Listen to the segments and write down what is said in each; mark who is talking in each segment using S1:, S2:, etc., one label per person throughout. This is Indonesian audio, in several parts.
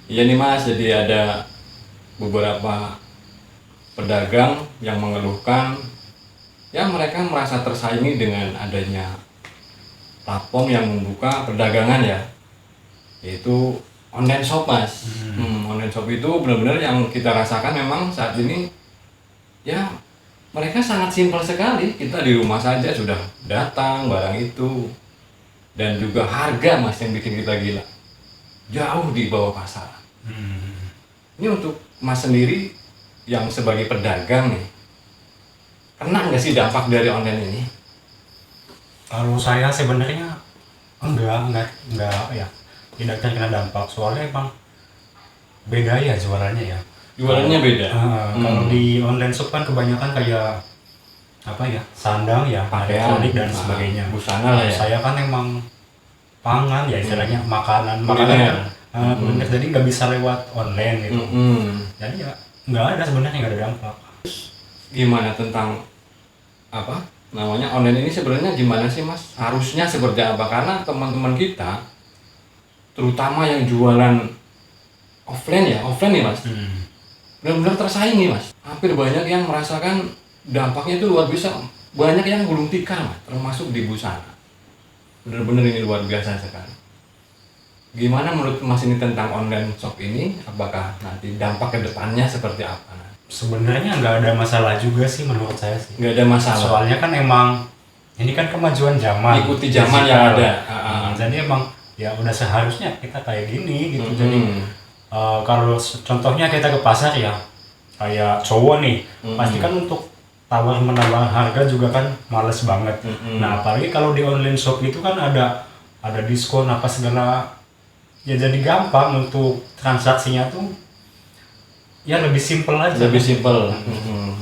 S1: Iya nih Mas, jadi ada beberapa pedagang yang mengeluhkan ya mereka merasa tersaingi dengan adanya platform yang membuka perdagangan ya, yaitu online shop Mas. Online shop itu benar-benar yang kita rasakan memang saat ini ya mereka sangat simpel sekali. Kita di rumah saja sudah datang barang itu, dan juga harga Mas yang bikin kita gila, jauh di bawah pasar. Ini untuk Mas sendiri yang sebagai pedagang nih, kena nggak sih dampak dari online ini?
S2: Kalau saya sebenarnya enggak ya, tidak terkena dampak. Soalnya emang beda ya jualannya ya.
S1: Jualannya beda.
S2: Kalau di online shop kan kebanyakan kayak apa ya, sandang ya,
S1: Pakaian,
S2: elektronik dan sebagainya.
S1: busana lah ya.
S2: Saya kan emang pangan ya istilahnya, makanan
S1: Kuliner.
S2: kan, kuliner, jadi nggak bisa lewat online gitu. Jadi ya nggak ada, sebenarnya nggak ada dampak.
S1: Gimana tentang apa namanya online ini sebenarnya gimana sih Mas? Harusnya seperti apa? Karena teman-teman kita, terutama yang jualan offline nih Mas, benar-benar tersaingi Mas. Hampir banyak yang merasakan dampaknya itu luar biasa. Banyak yang gulung tikar Mas, termasuk di busana. Benar-benar ini luar biasa sekali. Gimana menurut Mas ini tentang online shop ini? Apakah nanti dampak ke depannya seperti apa?
S2: Sebenarnya nggak ada masalah juga sih menurut saya sih.
S1: Nggak ada masalah.
S2: Soalnya kan emang ini kan kemajuan zaman.
S1: Ikuti zaman yang ada.
S2: Jadi emang ya udah seharusnya kita kayak gini gitu. Jadi kalau contohnya kita ke pasar ya, kayak cowok nih, pasti kan untuk tawar menawar harga juga kan males banget. Nah apalagi kalau di online shop itu kan ada diskon apa segala, ya jadi gampang untuk transaksinya tuh ya lebih simpel aja.
S1: Lebih simpel.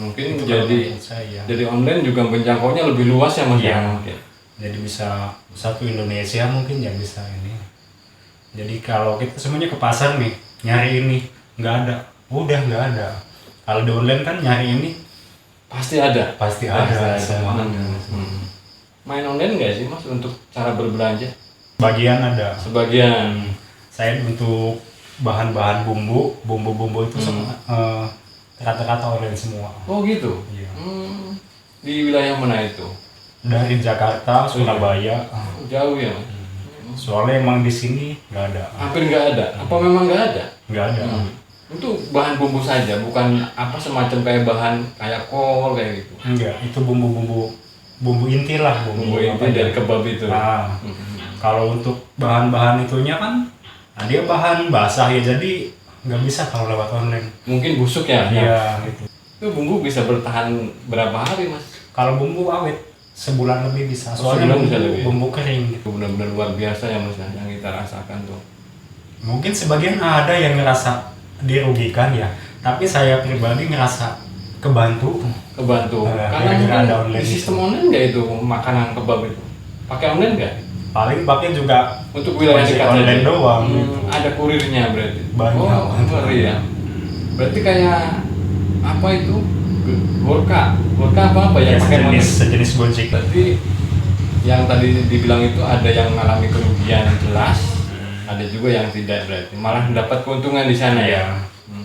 S1: Mungkin
S2: Itu
S1: jadi
S2: saya.
S1: jadi online juga menjangkaunya lebih luas ya Mas.
S2: Iya.
S1: Mungkin.
S2: Jadi bisa satu Indonesia mungkin ya bisa ini. Jadi kalau kita semuanya ke pasar nih, nyari ini nggak ada, udah nggak ada. Kalau di online kan nyari ini
S1: Pasti ada.
S2: pasti ada semua.
S1: Main online nggak sih Mas untuk cara berbelanja?
S2: Bagian ada.
S1: Sebagian.
S2: Saya untuk bahan-bahan bumbu itu semua rata-rata online semua.
S1: Oh gitu.
S2: Iya.
S1: Di wilayah mana itu?
S2: Dari Jakarta, Surabaya.
S1: Jauh ya Mas.
S2: Soalnya emang di sini nggak ada.
S1: Hampir nggak ada. Apa memang nggak ada?
S2: Nggak ada.
S1: Itu bahan bumbu saja, bukan apa semacam kayak bahan kayak kol kayak gitu.
S2: Enggak, itu bumbu inti lah,
S1: Bumbu inti
S2: apa
S1: dari
S2: ya.
S1: kebab itu.
S2: Nah, kalau untuk bahan-bahan itunya kan dia bahan basah ya, jadi nggak bisa kalau lewat online.
S1: Mungkin busuk ya.
S2: Iya gitu.
S1: Itu bumbu bisa bertahan berapa hari Mas?
S2: Kalau bumbu awet sebulan lebih bisa.
S1: sebulan
S2: Soalnya
S1: bisa lebih.
S2: bumbu kering gitu.
S1: Itu benar-benar luar biasa ya Mas ya, yang kita rasakan tuh.
S2: Mungkin sebagian ada yang ngerasa dirugikan ya, tapi saya pribadi ngerasa kebantu.
S1: Karena
S2: gara-gara
S1: mungkin
S2: ada online
S1: di sistem online nggak itu makanan kebab itu? Pakai online nggak?
S2: Paling pakai juga
S1: Untuk wilayah
S2: ojek
S1: dekat
S2: online
S1: saja?
S2: doang gitu.
S1: Ada kurirnya berarti?
S2: Banyak.
S1: Oh, ngeri ya. Berarti kayak apa itu? Gorka apa ya?
S2: Ya,
S1: Pakai
S2: sejenis Gojek.
S1: Berarti yang tadi dibilang itu ada yang mengalami kerugian jelas, ada juga yang tidak, berarti malah mendapat keuntungan di sana ya.
S2: Iya.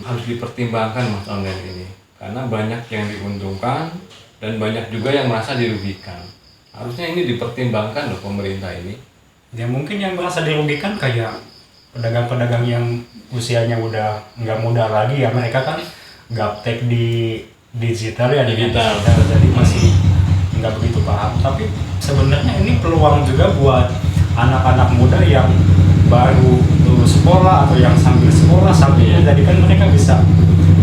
S1: Harus dipertimbangkan Mas online ini, karena banyak yang diuntungkan dan banyak juga yang merasa dirugikan. Harusnya ini dipertimbangkan loh pemerintah ini.
S2: Ya mungkin yang merasa dirugikan kayak pedagang-pedagang yang usianya udah nggak muda lagi ya, mereka kan gaptek di digital ya,
S1: Digital.
S2: jadi masih nggak begitu paham. Tapi sebenarnya ini peluang juga buat anak-anak muda yang baru lulus sekolah atau yang sambil sekolah sambil jadi kan mereka bisa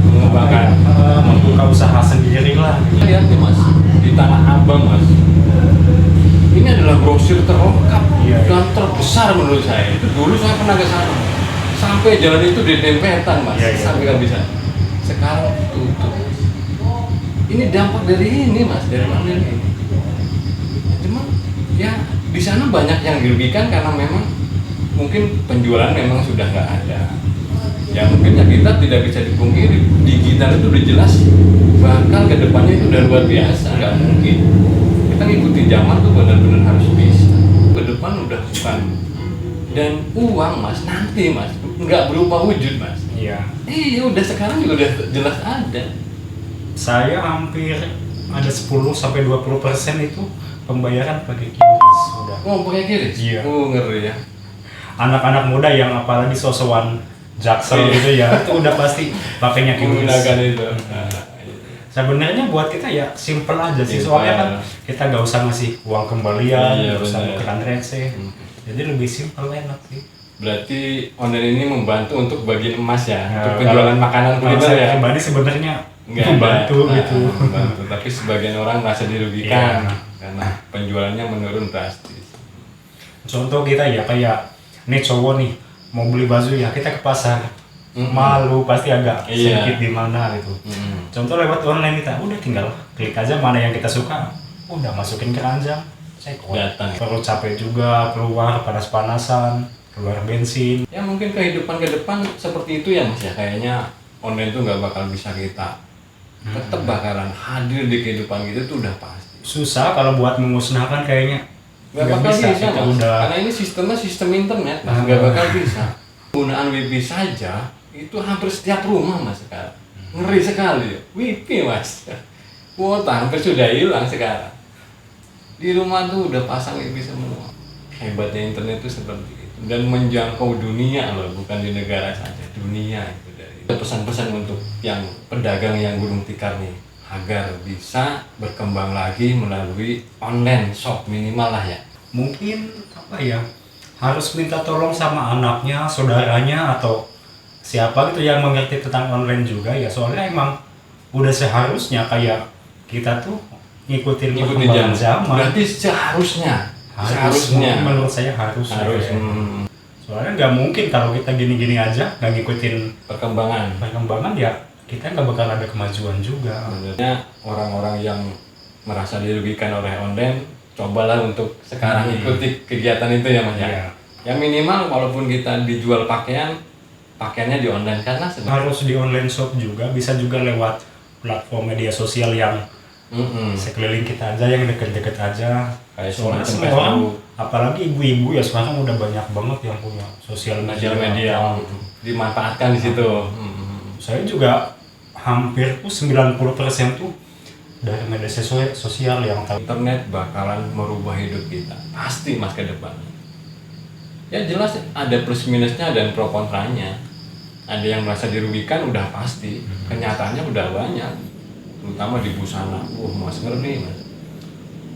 S1: Mengembangkan.
S2: membuka usaha sendiri lah gitu.
S1: Lihat nih Mas, di Tanah Abang Mas, ini adalah grosir terlengkap
S2: Iya.
S1: dan terbesar menurut saya. Itu dulu saya pernah ke sana, sampai jalan itu didempetan Mas,
S2: Iya.
S1: sampai nggak bisa. Sekarang tutup. Ini dampak dari ini Mas, dari online ini. Cuma ya di sana banyak yang dirugikan karena memang mungkin penjualan memang sudah nggak ada. Ya mungkin ya kita tidak bisa dipungkiri, digital itu udah jelas bakal ke depannya itu udah luar biasa, nggak mungkin. Kita ngikuti zaman tuh benar-benar harus bisa. Ke depan udah bukan dan uang Mas, nanti Mas, nggak berupa wujud mas.
S2: Iya.
S1: Iya udah sekarang juga udah jelas ada.
S2: Saya hampir ada 10-20% itu pembayaran pakai QRIS udah.
S1: Oh pakai QRIS?
S2: Iya.
S1: Oh ngeri ya.
S2: Anak-anak muda yang apalagi sosokan Jaksel
S1: Iya.
S2: gitu ya, itu udah pasti pakainya QRIS.
S1: Menggunakan itu.
S2: Sebenarnya buat kita ya simple aja sih,
S1: Simple.
S2: soalnya kan kita nggak usah ngasih uang kembalian,
S1: Iya,
S2: nggak usah
S1: benar.
S2: nukeran receh, jadi lebih simple enak sih.
S1: Berarti online ini membantu untuk bagian emas ya,
S2: Nah,
S1: untuk penjualan makanan
S2: Kalau
S1: kuliner
S2: saya
S1: ya.
S2: pribadi sebenarnya
S1: Nggak
S2: membantu
S1: ada.
S2: gitu.
S1: Membantu, tapi sebagian orang merasa dirugikan
S2: Iya.
S1: karena penjualannya menurun drastis.
S2: Contoh kita ya kayak nih cowok nih mau beli baju ya kita ke pasar,
S1: Mm-mm.
S2: malu pasti agak
S1: Iya.
S2: sedikit di mana gitu. Contoh lewat online kita udah tinggal klik aja mana yang kita suka, udah masukin ke keranjang, check out.
S1: Datang.
S2: Perlu capek juga keluar panas-panasan, keluar bensin.
S1: Ya mungkin kehidupan ke depan seperti itu ya mas ya, kayaknya online tuh nggak bakal bisa kita tetap bakalan hadir di kehidupan kita tuh udah pasti.
S2: Susah kalau buat memusnahkan kayaknya.
S1: Nggak bakal bisa
S2: kita
S1: mas,
S2: udah
S1: karena ini sistemnya sistem internet mas, nggak bakal bisa. Penggunaan wifi saja itu hampir setiap rumah mas sekarang, ngeri sekali ya. Wifi mas, kuota hampir sudah hilang sekarang. Di rumah tuh udah pasang wifi semua. Hebatnya internet itu seperti itu dan menjangkau dunia loh, bukan di negara saja, dunia itu dari. Ada pesan-pesan untuk yang pedagang yang Gunung Tikar nih agar bisa berkembang lagi melalui online shop minimal lah ya.
S2: mungkin apa ya, harus minta tolong sama anaknya, saudaranya atau siapa gitu yang mengerti tentang online juga ya, soalnya emang udah seharusnya kayak kita tuh ngikutin
S1: Ikuti
S2: perkembangan
S1: zaman.
S2: zaman.
S1: Berarti seharusnya.
S2: Menurut saya harus
S1: Harus.
S2: ya. Soalnya nggak mungkin kalau kita gini-gini aja nggak ngikutin perkembangan ya kita nggak bakal ada kemajuan juga.
S1: Sebenarnya orang-orang yang merasa dirugikan oleh online, cobalah untuk sekarang ikuti kegiatan itu ya mas ya.
S2: Iya.
S1: Ya minimal walaupun kita dijual pakaian, pakaiannya di online karena sebenarnya.
S2: Harus di online shop juga, bisa juga lewat platform media sosial yang sekeliling kita aja, yang deket-deket aja.
S1: Kayak
S2: Soalnya
S1: semacam
S2: semua orang,
S1: Facebook,
S2: apalagi ibu-ibu ya sekarang udah banyak banget yang punya sosial
S1: sosial media
S2: gitu.
S1: dimanfaatkan di situ.
S2: Saya juga hampir tuh 90% tuh dari media sosial yang tahu.
S1: Internet bakalan merubah hidup kita pasti mas ke depan. Ya jelas ada plus minusnya dan pro kontranya. Ada yang merasa dirugikan udah pasti, kenyataannya udah banyak, terutama di busana. Mas ngeri mas.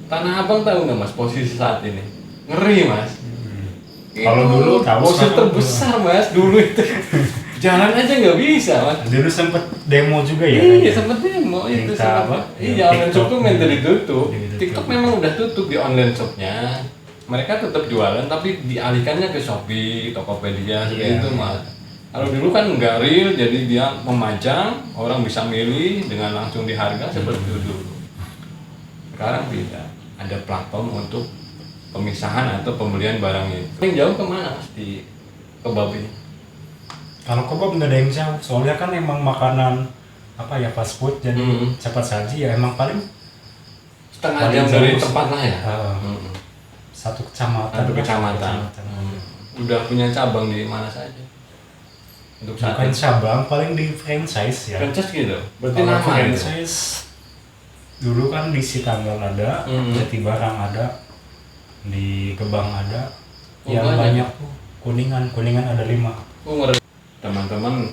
S1: Tanah Abang tahu nggak mas posisi saat ini? Ngeri mas.
S2: Kalau
S1: Itu
S2: dulu tahu,
S1: posisi
S2: sekarang
S1: terbesar mas dulu itu. Jalan aja nggak bisa mas.
S2: Dulu sempet demo juga ya.
S1: Iya sempet demo itu
S2: Minta
S1: sempet.
S2: apa?
S1: Iya online shop tuh minta ditutup.
S2: Ditutup.
S1: TikTok memang udah tutup di online shopnya. Mereka tetap jualan tapi dialihkannya ke Shopee, Tokopedia seperti
S2: Iya.
S1: itu mas. Kalau dulu kan nggak real, jadi dia memajang, orang bisa milih dengan langsung di harga seperti itu dulu. Sekarang tidak, ada platform untuk pemisahan atau pembelian barang itu. Yang jauh kemana mas di kebab ini?
S2: Kalau kebab nggak ada yang jauh, soalnya kan emang makanan apa ya, fast food, jadi cepat saji ya, emang paling
S1: Setengah
S2: paling
S1: jam dari
S2: jauh
S1: tempat lah ya.
S2: satu kecamatan.
S1: Satu
S2: lah,
S1: kecamatan. Udah punya cabang di mana saja? Untuk saat
S2: Bukan
S1: ini.
S2: cabang, paling di franchise ya.
S1: Franchise gitu. Berarti
S2: Kalau
S1: nama itu.
S2: franchise dulu kan di Sitanggal ada, Jatibarang ada, di Gebang ada,
S1: Oh,
S2: yang
S1: banyak.
S2: banyak tuh Kuningan ada 5.
S1: Teman-teman,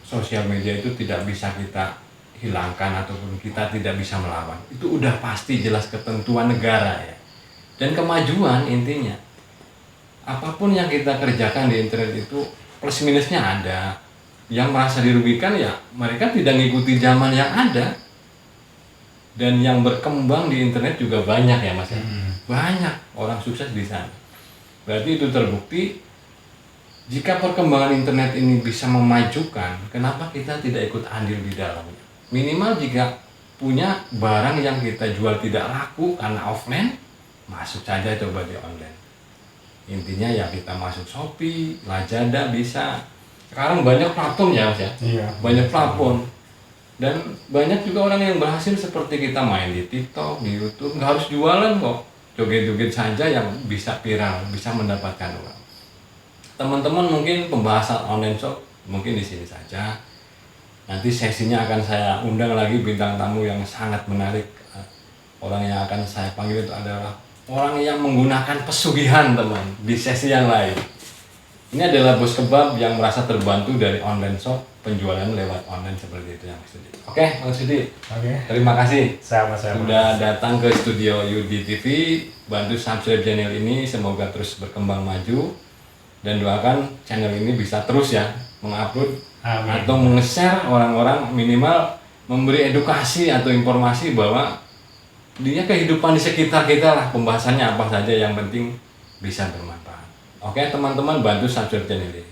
S1: sosial media itu tidak bisa kita hilangkan ataupun kita tidak bisa melawan. Itu udah pasti jelas ketentuan negara ya. Dan kemajuan intinya. Apapun yang kita kerjakan di internet itu plus minusnya ada. Yang merasa dirugikan ya mereka tidak mengikuti zaman yang ada. Dan yang berkembang di internet juga banyak ya mas ya. Banyak orang sukses di sana. Berarti itu terbukti jika perkembangan internet ini bisa memajukan, kenapa kita tidak ikut andil di dalamnya? Minimal jika punya barang yang kita jual tidak laku karena offline, masuk saja coba di online. Intinya ya kita masuk Shopee, Lazada bisa. Sekarang banyak platform ya mas ya.
S2: Iya.
S1: Banyak platform. Dan banyak juga orang yang berhasil seperti kita main di TikTok, di YouTube, nggak harus jualan kok. Joget-joget saja yang bisa viral, bisa mendapatkan uang. teman-teman mungkin pembahasan online shop mungkin di sini saja. Nanti sesinya akan saya undang lagi bintang tamu yang sangat menarik. Orang yang akan saya panggil itu adalah orang yang menggunakan pesugihan, teman, di sesi yang lain. Ini adalah bos kebab yang merasa terbantu dari online shop, penjualan lewat online seperti itu ya Mas Sudi. Oke, Mas Sudi.
S2: Oke.
S1: Terima kasih
S2: Sama-sama.
S1: sudah datang ke studio Yudi TV. Bantu subscribe channel ini, semoga terus berkembang maju dan doakan channel ini bisa terus ya mengupload
S2: Amin.
S1: atau meng-share orang-orang, minimal memberi edukasi atau informasi bahwa dia kehidupan di sekitar kita lah, pembahasannya apa saja, yang penting bisa bermanfaat. Oke teman-teman, bantu subscribe channel ini.